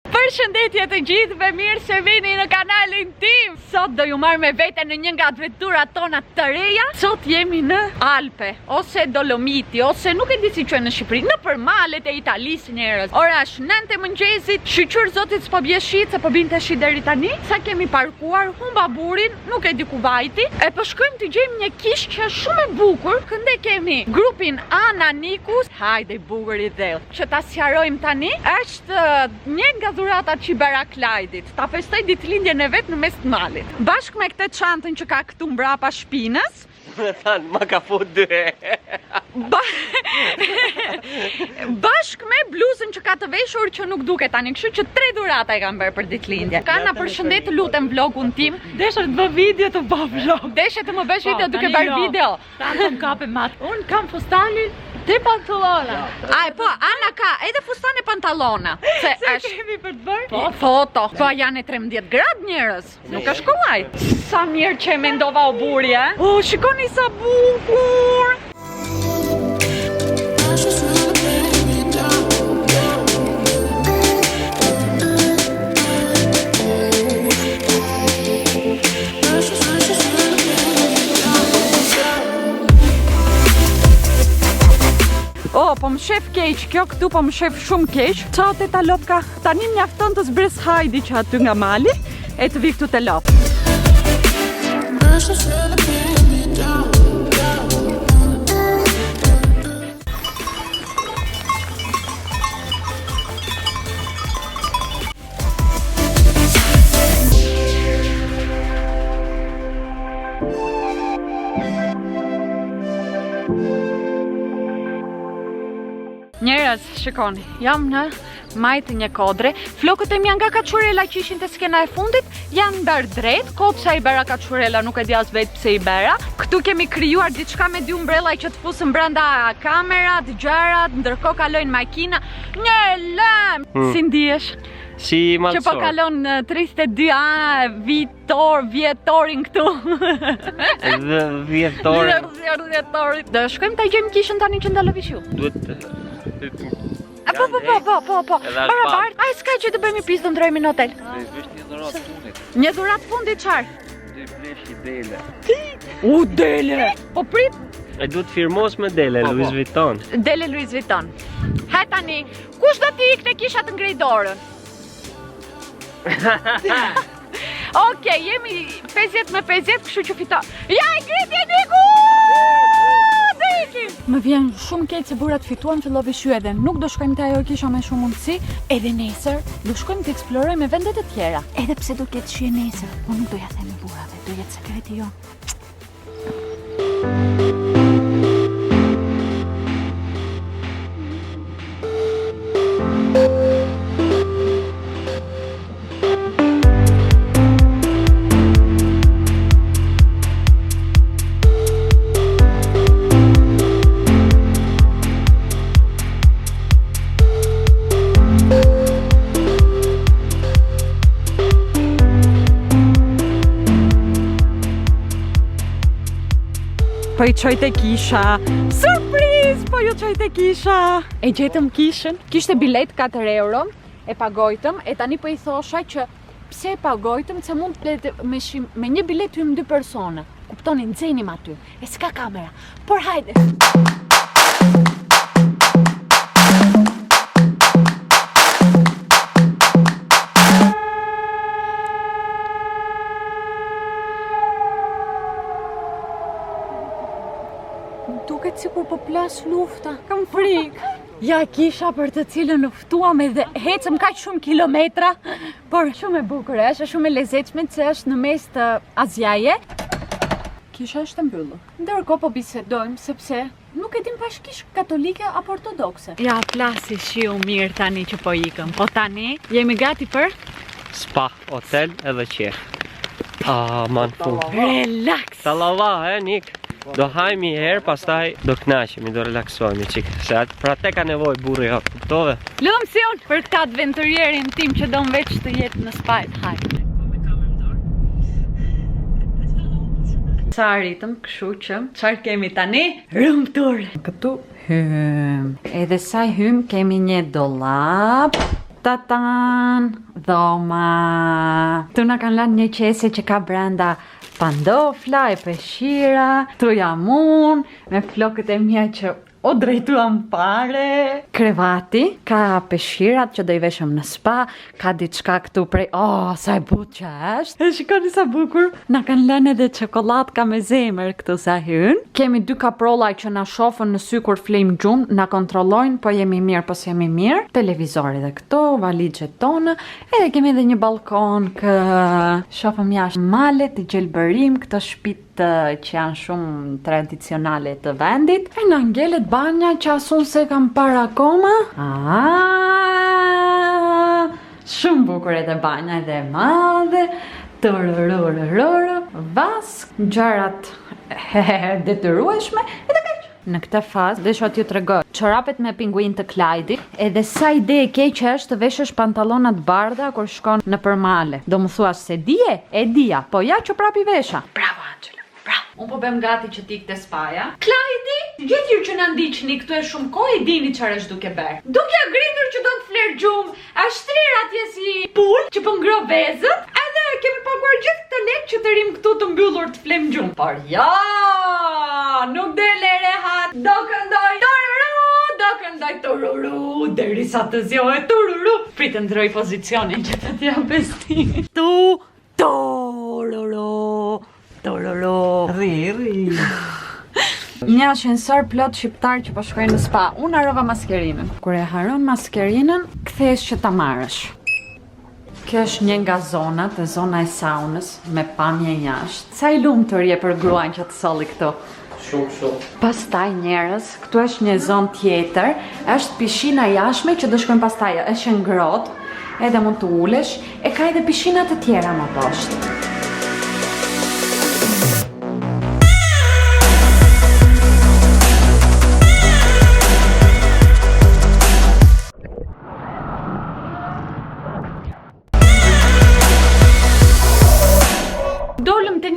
Përshëndetje të gjithëve, mirë se vini në kanalin tim. Sot do ju marr me vete në një nga adventurat tona të reja. Sot jemi në Alpe, ose Dolomiti, ose nuk e di si quhen në Shqipëri, në përmalet e Italisë njerëz. Ora është 9 e mëngjesit, shqyr zotit s'po bie shi, se po binte shi deri tani. Sa kemi parkuar, humba burin, nuk e di ku vajti. E po shkojmë të gjejmë një kishë që është shumë e bukur. Kënde kemi grupin Ana Nikus. Hajde bukur i dhell. Që ta sqarojmë tani, është një nga dhuratat që i bëra Klajdit. Ta festoj ditëlindjen e vet në mes të malit. Bashkë me këtë çantën që ka këtu mbrapa shpinës. Më thanë, ma ka fut dy. Bashkë me bluzën që ka të veshur që nuk duket tani, kështu që 3 dhurata e kam bërë për ditëlindje. Ka na përshëndet, lutem vlogun tim. Deshe të bë video të bë vlog. Deshe të më bësh video duke bërë video. Tanë më kape matë. Unë kam fustanin 3 pantallona. Aj, po, Ana ka edhe fustan e pantallona. Se kemi për të bërë? Po, foto. Po, janë e 13 grad njerëz. Nuk është kollaj. Sa mirë që e mendova o buri, e? Shikoni sa bukur. Po më shef keq, kjo këtu po më shef shumë keq. Qa të ta lopka, tani mjafton të zbres Hajdi që aty nga mali, e të vi këtu të lop. Njerëz, shikoni, jam në majtë një kodre. Flokët e mja nga kaçurela që ishin të skena e fundit janë bërë drejt. Kopsa i bera kaçurela, nuk e di as vetë pse i bera. Këtu kemi krijuar diçka me 2 umbrella që të fusën brenda kamerat, gjërat, ndërkohë kalojnë makina. Një lëm! Si ndihesh? Si malësor. Që po kalon 32 vjetorin këtu. Vjetorin. Do shkojmë ta gjejmë kishën tani që ndalovishu. Duhet Po. Barabar. Ai s'ka që të bëjmë pizë, do ndrojmë në hotel. Një dhuratë fundit çfarë? Dhe blesh i dele. Dele. Po prit. E duhet firmos me dele, Louis Vuitton. Dele Louis Vuitton. Ha tani, kush do t'i ikte kisha të ngrej dorën? Okej, jemi 50 me 50, kështu që fiton. Ja, i ngritje Niku! Më vjen shumë keq se burat fituan, fillove shy edhe nuk do shkojmë te ajo kisha me shumë mundësi. Edhe nesër do shkojmë të eksplorojmë vende të tjera. Edhe pse do ketë shi nesër, unë nuk do ja them burrave, do jetë sekreti jon. Po i qoj te kisha. Surpriz! Po ju qoj te kisha. E gjetëm kishën. Kishte bilet 4 euro. E pagojtëm. E tani po i thosha që pse e pagojtëm, se mund të me një bilet hymë 2 persona. Kuptoni, nxenim aty. E s'ka kamera. Por hajde. Duket sikur po plas lufta. Kam frikë. Ja kisha për të cilën luftuam edhe hecëm kaq shumë kilometra, por shumë e bukur është, shumë e lezetshme se është në mes të Azjaje. Kisha është mbyllur. Ndërkohë po bisedojmë sepse nuk e dim pash kish katolike apo ortodokse. Ja flasi shiu mirë tani që po ikëm. Po tani jemi gati për Spa, hotel edhe qef. Man fu. relax. Tallava, Nik. Do hajmi herë, pastaj do knaqemi, do relaksohemi çik. Se atë pra te ka nevojë burri jot, kuptove? Lum si unë për këtë adventurierin tim që do veç të jetë në Spa të haj. Sa arritëm, kështu që çfarë kemi tani? Room tour. Këtu hym. Edhe sa hym kemi një dollap. Tatan, dhoma. Tu na kanë lënë një qese që ka brenda pandofla e peshira, tu jam unë me flokët e mia që o drejtuam pare. Krevati, ka peshirat që do I veshëm në spa, ka diçka këtu prej, sa e butë që është. E shikoni sa bukur. Na kanë lënë edhe çokoladka me zemër këtu sa hyn. Kemi 2 kaprolla që na shohën në sy kur flejmë gjumë, na kontrollojnë po jemi mirë, po s'jemi mirë. Televizori dhe këtu, valixhet tona, edhe kemi edhe një balkon kë shohëm jashtë malet, I gjelbërim, këto shtëpitë që janë shumë tradicionale të vendit. E na ngelet banja që asun se kam para akoma. Shumë bukur edhe banja edhe madhe. Torororororo, vask, gjërat detyrueshme edhe kaq. Në këtë fazë desha t'ju tregoj çorapet me pinguin të Clyde, edhe sa ide e keqe është të veshësh pantallona të bardha kur shkon nëpër male. Do më thuash se dije? E dija, po ja që prap I vesha. Bravo Angela. Unë po bëm gati që t'ik të spaja. Clyde, gjithë ju që në ndiqni këtu e shumë kohë I dini çfarë është duke bërë. Duke gritur që do të fler gjumë, ashtrir atje si pul që po ngro vezët, edhe kemi paguar gjithë këtë lek që të rim këtu të mbyllur të flem gjumë. Por ja, nuk dele rehat, do këndoj toruru, do këndoj toruru, derisa të zjohet toruru. Pritë ndroj pozicionin që të t'ja bestin. Toruru. Rri. Një ascensor plot shqiptar që po shkojnë në spa. Unë harrova maskerinën. Kur e haron maskerinën, kthehesh që ta marrësh. Kjo është një nga zonat, e zona e saunës, me pamje jashtë. Sa I lumtur je për gruan që të solli këtu. Shumë. Pastaj njerëz, këtu është një zonë tjetër, është pishina jashtme që do shkojmë pastaj, është ngrohtë, edhe mund të ulesh, e ka edhe pishina të tjera më poshtë.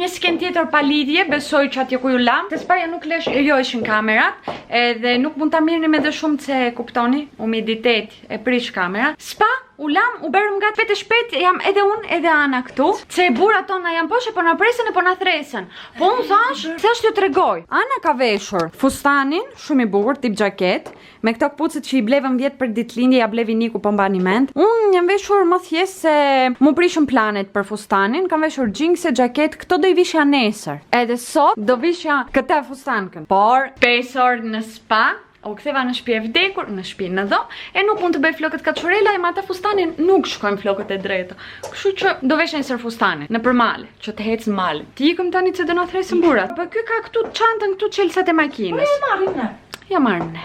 Një sken tjetër pa lidhje, besoj që atje ku ju lam. Te spaja nuk lejojshin kamerat, edhe nuk mund ta mirnim edhe shumë se kuptoni, humiditet e prish kamerat. Spa, u lam, u bërëm nga të shpejt, jam edhe unë edhe Ana këtu. Se burat tona janë poshtë, po na presën e po na thresën. Po unë thash, se është t'ju tregoj. Ana ka veshur fustanin, shumë I bukur, tip xhaket, me këto kpucët që I blevëm vjet për ditëlindje, ja blevi Niku po mbani mend. Unë jam veshur më thjesht se mu prishëm planet për fustanin, kam veshur xhinse, xhaket, këto do I vishja nesër. Edhe sot do vishja këtë fustankën. Por 5 orë në spa, u ktheva në shtëpi e vdekur, në shtëpi në dhomë, e nuk mund të bëj flokët kaçurela, e me atë fustanin nuk shkojmë flokët e drejta. Kështu që do vesh nesër fustanin, nëpër male, që të hecë male. Ti ikëm tani se do na thresën burat. Po ky ka këtu çantën, këtu çelsat e makinës. Po ja marrim ne. Ja marrim ne.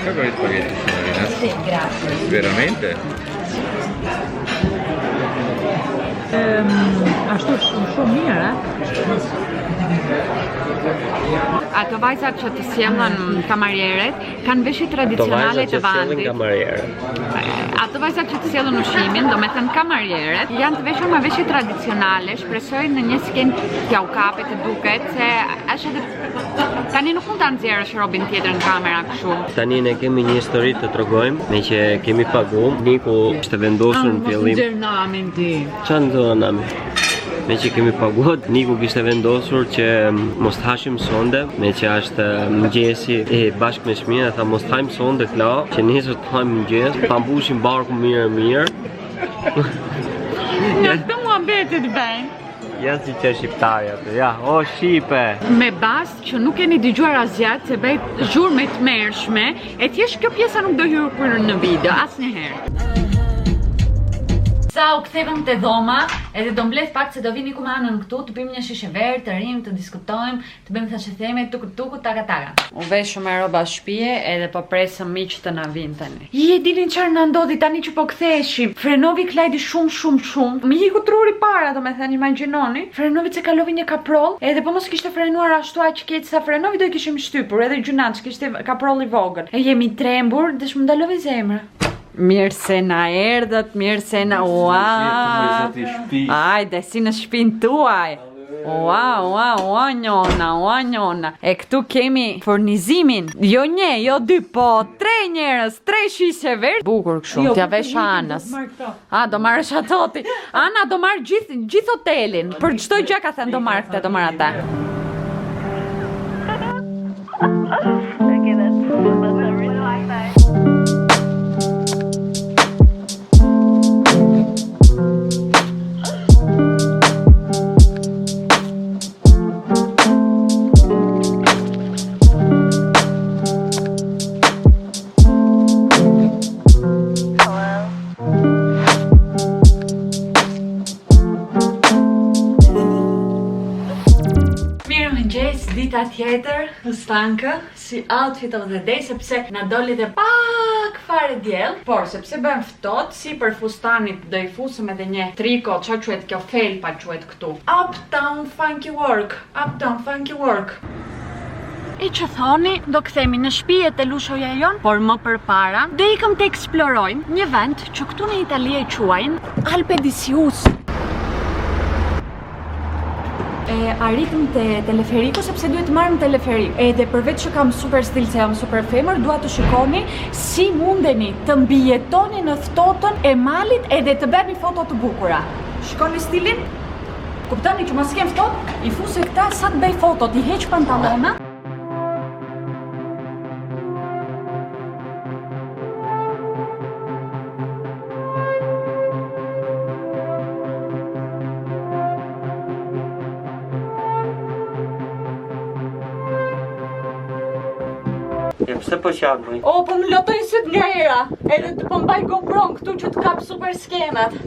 Che vuoi spaghetti, signorina? Sì, grazie. Veramente? Ashtu shumë mirë, Ato vajzat që të sjellën kamarierët kanë veshje tradicionale të vendit. Ato vajzat që të sjellën ushqimin, do me thënë kamarierët, janë të veshur me veshje tradicionale, shpresoj në një sken t'ja u kape të duket, se është edhe tani nuk mund ta nxjerrësh robin tjetër në kamera kështu. Tani ne kemi një histori të tregojmë, me që kemi paguar. Niku ishte vendosur në fillim. Çan do nami? Me që kemi paguat, Niku kishte vendosur që mos të hashim sonde, me që është mëngjesi e bashkë me shmina, tha mos të hajmë sonde kla, që nesër të hajmë mëngjes, pa mbushim barku mirë. Nga të mua vetit ben. Ja si që shqiptarja të, ja, o Shqipe! Me bast që nuk keni dëgjuar asgjat se bëjt zhurmë të mërshme, e thjesht kjo pjesa nuk do hyrë për në video, asnjëherë. Sa u kthevëm te dhoma, edhe do mbledh pak se do vini ku me anën këtu, të bëjmë një shishe verë, të rim, të diskutojmë, të bëjmë thashë theme, tuku, taka. U vesh shumë roba shtëpie edhe po presëm miq të na vinë tani. Je dini çfarë na ndodhi tani që po ktheheshim. Frenovi Klajdi shumë. Më iku truri para, domethënë imagjinoni. Frenovi se kalovi një kaproll, edhe po mos kishte frenuar ashtu aq keq sa frenovi do i kishim shtypur, edhe gjunat kishte kaproll i vogël. E jemi trembur, dhe më ndalove zemra. Mirë se na erdhët, mirë se na ua. Ajde, si në shtëpinë tuaj. Ua, njona. E këtu kemi furnizimin. Jo një, jo dy, po 3 njerëz, 3 shishe verë. Bukur kështu, t'ja vesh Anës. Do marrësh ato ti. Ana do marrë gjithë hotelin. Për çdo gjë ka thënë do marrë këtë, do marrë ata. Dita tjetër, stanka, si outfit of the day, sepse na doli dhe pak fare diell, por sepse bën ftohtë, si për fustanit do i fusëm edhe një triko, çfarë quhet kjo felpa quhet këtu. Uptown funky work. E që thoni, do kthemi në shtëpi e të lushoja jon, por më përpara do ikëm të eksplorojmë një vend që këtu në Itali e quajnë Alpe di Sius. Arritëm te teleferiku sepse duhet të marrim teleferik. Edhe përveç që kam super stil se jam super femër, dua të shikoni si mundeni të mbijetoni në ftotën e malit edhe të bëni foto të bukura. Shikoni stilin? Kuptoni që mos kem ftohtë, i fuse këta sa të bëj foto, i heq pantallona. Pse po qakoj? Po më lotoj syt nga era, edhe të pëmbaj GoPro këtu që të kap super skenat.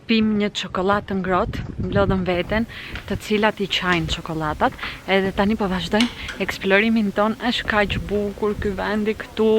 Pim një çokoladë ngrohtë, mblodhëm veten, të cilat i qajnë çokoladat, edhe tani po vazhdojmë eksplorimin ton. Është kaq bukur ky vendi këtu.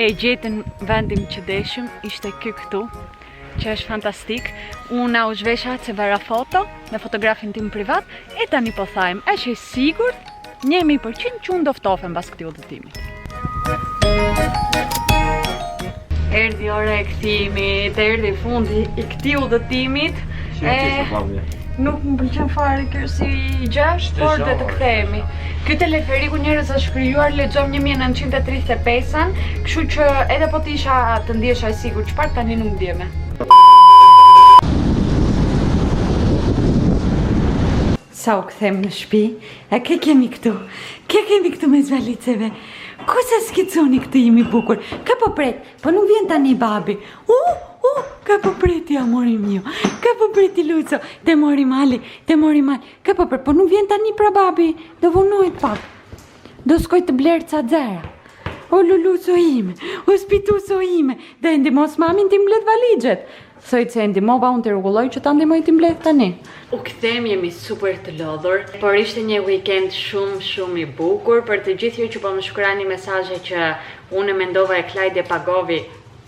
E gjetën vendin që deshëm, ishte ky këtu, që është fantastik. Unë u zhvesha se vëra foto me fotografin tim privat, e tani po thajmë, është e sigurt 100% që unë do ftofem pas këtij udhëtimi. Erdhi ora e kthimit, erdhi fundi i këtij udhëtimit. Nuk më pëlqen fare kjo si gjashtë, por dhe të kthehemi. Ky teleferiku njerëz është krijuar, lexojmë 1935-an, kështu që edhe po të isha të ndjesha e sigurt çfarë tani nuk ndjeme. Sa u kthem në shtëpi, e ke kemi këtu me zvaliceve. Ku se skiconi këtë imi bukur? Ka po pret, po nuk vjen tani babi. Ka po preti amori mio. Ka po preti Luco, te mori mali. Ka po pret, po nuk vjen tani pra babi. Do vonohet pak. Do skoj të blerë ca dzera. O Luluco ime, o spituso ime, dhe ndimos mamin t'i mbledh valigjet. Thojt se ndimova unë të rregulloj që ta ndimoj t'i mbledh tani. U kthem, jemi super të lodhur, por ishte një weekend shumë i bukur. Për të gjithë ju që po më shkruani mesazhe që unë mendova e Klajde pagove,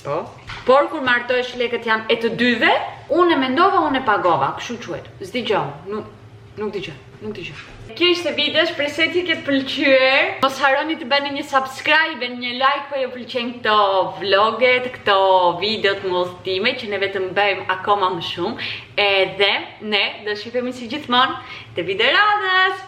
po. Por kur martohesh lekët jam e të dyve, unë mendova, unë e pagova, kështu quhet. S'dëgjoj, nuk dëgjoj. Kjo ishte video, shpresoj t'ju ketë pëlqyer. Mos harroni të bëni një subscribe, një like po ju pëlqejnë këto vloget, këto videot më udhëtime që ne vetëm bëjmë akoma më shumë. Edhe ne do shihemi si gjithmonë te video radhës.